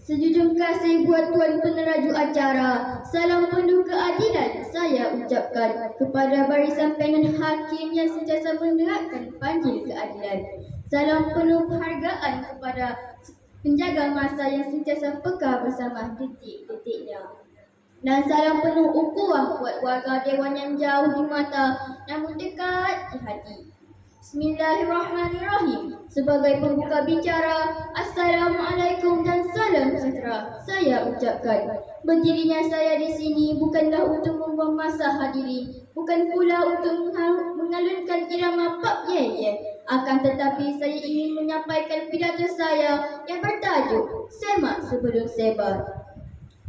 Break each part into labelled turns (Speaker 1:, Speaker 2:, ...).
Speaker 1: Sejujur kasih buat Tuan peneraju acara. Salam penuh keadilan saya ucapkan kepada barisan panel hakim yang sentiasa menerapkan panjil keadilan. Salam penuh penghargaan kepada penjaga masa yang sentiasa peka bersama detik-detiknya. Dan salam penuh ukhuwah buat warga Dewan yang jauh di mata namun dekat di hati. Bismillahirrahmanirrahim. Sebagai pembuka bicara, Assalamualaikum dan salam sejahtera saya ucapkan. Berdirinya saya di sini bukanlah untuk membuang masa hadirin, bukan pula untuk mengalunkan irama pop ye. Akan tetapi saya ingin menyampaikan pidato saya yang bertajuk Semak Sebelum Sebar.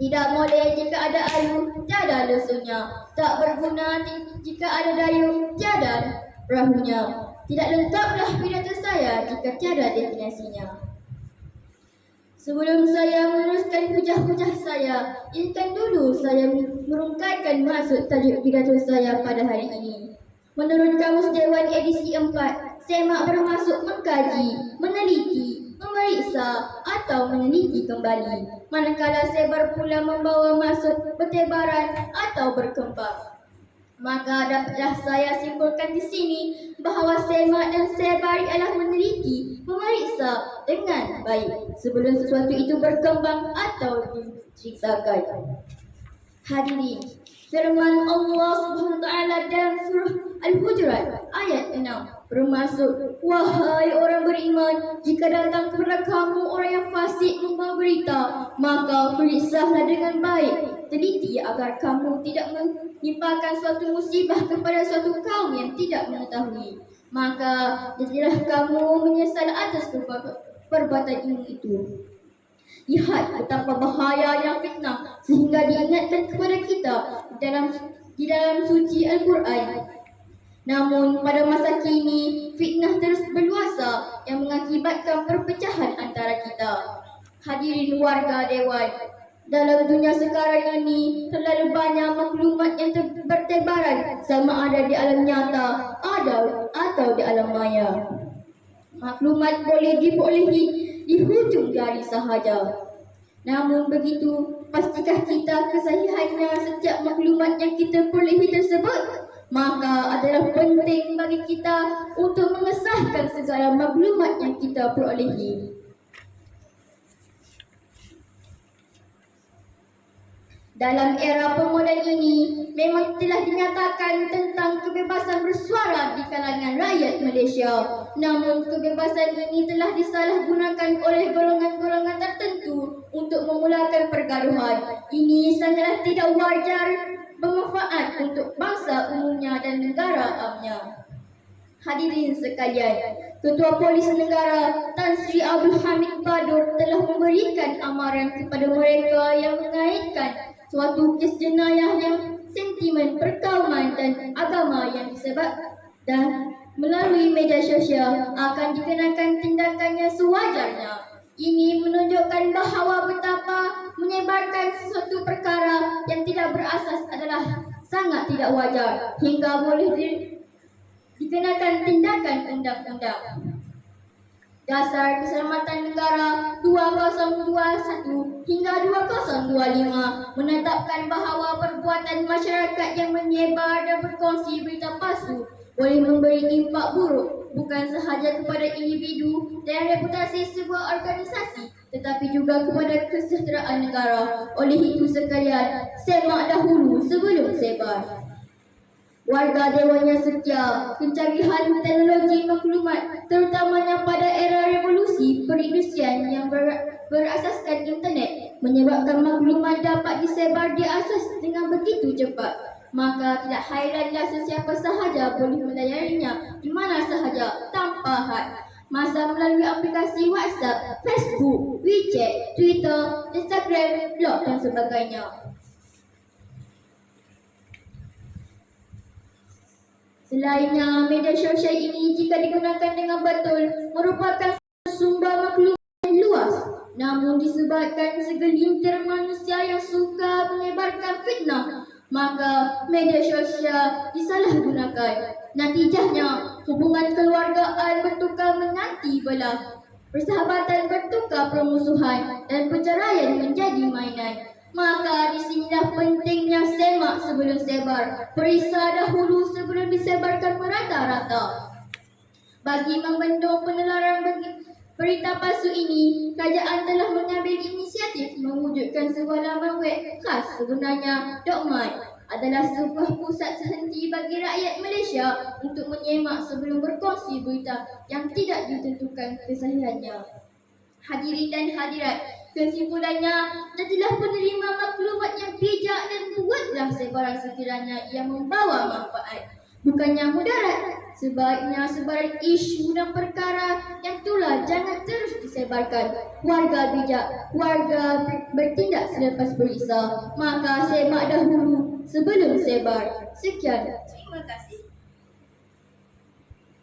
Speaker 1: Tidak boleh jika ada ayu, tiada lesunya. Tak berguna jika ada dayung, tiada perahunya. Tidak lengkaplah pidato saya jika tiada definisinya. Sebelum saya meneruskan hujah-hujah saya, izinkan dulu saya merungkaikan maksud tajuk pidato saya pada hari ini. Menurut Kamus Dewan edisi 4, semak bermaksud mengkaji, meneliti, memeriksa atau meneliti kembali. Manakala sebar pula membawa maksud bertebaran atau berkembang. Maka dapatlah saya simpulkan di sini bahawa semak dan sebar ialah meneliti, memeriksa dengan baik sebelum sesuatu itu berkembang atau diceritakan. Hadirin, firman Allah Subhanahu wa taala dalam surah Al-Hujurat ayat 6 bermaksud, wahai orang beriman, jika datang kepada kamu orang yang fasik membawa berita, maka periksalah dengan baik, teliti agar kamu tidak menimpakan suatu musibah kepada suatu kaum yang tidak mengetahui. Maka jadilah kamu menyesal atas perbuatan itu. Lihat betapa bahayanya fitnah sehingga diingatkan kepada kita di dalam suci Al-Quran. Namun pada masa kini fitnah terus berluasa yang mengakibatkan perpecahan antara kita. Hadirin warga Dewan, dalam dunia sekarang ini terlalu banyak maklumat yang bertebaran sama ada di alam nyata atau di alam maya. Maklumat boleh diperolehi di hujung jari sahaja. Namun begitu, pastikah kita kesahihannya setiap maklumat yang kita perolehi tersebut? Maka adalah penting bagi kita untuk mengesahkan segala maklumat yang kita perolehi. Dalam era pemoden ini, memang telah dinyatakan tentang kebebasan bersuara di kalangan rakyat Malaysia. Namun, kebebasan ini telah disalahgunakan oleh golongan-golongan tertentu untuk memulakan pergaduhan. Ini sangatlah tidak wajar, bermanfaat untuk bangsa umumnya dan negara amnya. Hadirin sekalian, Ketua Polis Negara Tan Sri Abdul Hamid Badur telah memberikan amaran kepada mereka yang mengaitkan suatu kes jenayah yang sentimen perkauman dan agama yang disebab dan melalui media sosial akan dikenakan tindakannya sewajarnya. Ini menunjukkan bahawa betapa menyebarkan sesuatu perkara yang tidak berasas adalah sangat tidak wajar hingga boleh dikenakan tindakan undang-undang. Dasar Keselamatan Negara 2021 hingga 2025 menetapkan bahawa perbuatan masyarakat yang menyebar dan berkongsi berita palsu boleh memberi impak buruk bukan sahaja kepada individu dan reputasi sebuah organisasi tetapi juga kepada kesejahteraan negara. Oleh itu sekalian, semak dahulu sebelum sebar. Warga Dewan yang setia, pencanggihan teknologi maklumat terutamanya pada era revolusi perindustrian yang berasaskan internet menyebabkan maklumat dapat disebar di asas dengan begitu cepat. Maka tidak hairanlah sesiapa sahaja boleh melayarinya di mana sahaja tanpa had. Masa melalui aplikasi WhatsApp, Facebook, WeChat, Twitter, Instagram, blog dan sebagainya. Selainnya, media sosial ini jika digunakan dengan betul merupakan sumber maklumat yang luas. Namun disebabkan segelintir manusia yang suka menyebarkan fitnah, maka media sosial disalahgunakan. Natijahnya, hubungan keluargaan bertukar menanti belah. persahabatan bertukar permusuhan, dan perceraian menjadi mainan. Maka disinilah pentingnya semak sebelum sebar, periksa dahulu sebelum disebarkan merata-rata. Bagi membendung penularan berita palsu ini, kerajaan telah mengambil inisiatif mewujudkan sebuah laman web khas. Sebenarnya, Dokmat adalah sebuah pusat sehenti bagi rakyat Malaysia untuk menyemak sebelum berkongsi berita yang tidak ditentukan kesahihannya. Hadirin dan hadirat, kesimpulannya, jadilah penerima maklumat yang bijak dan buatlah sebaran sekiranya ia membawa manfaat, bukannya mudarat. Sebaiknya sebaran isu dan perkara yang tular jangan terus disebarkan. Warga bijak, warga bertindak selepas periksa, maka semak dahulu sebelum sebar. Sekian, terima kasih.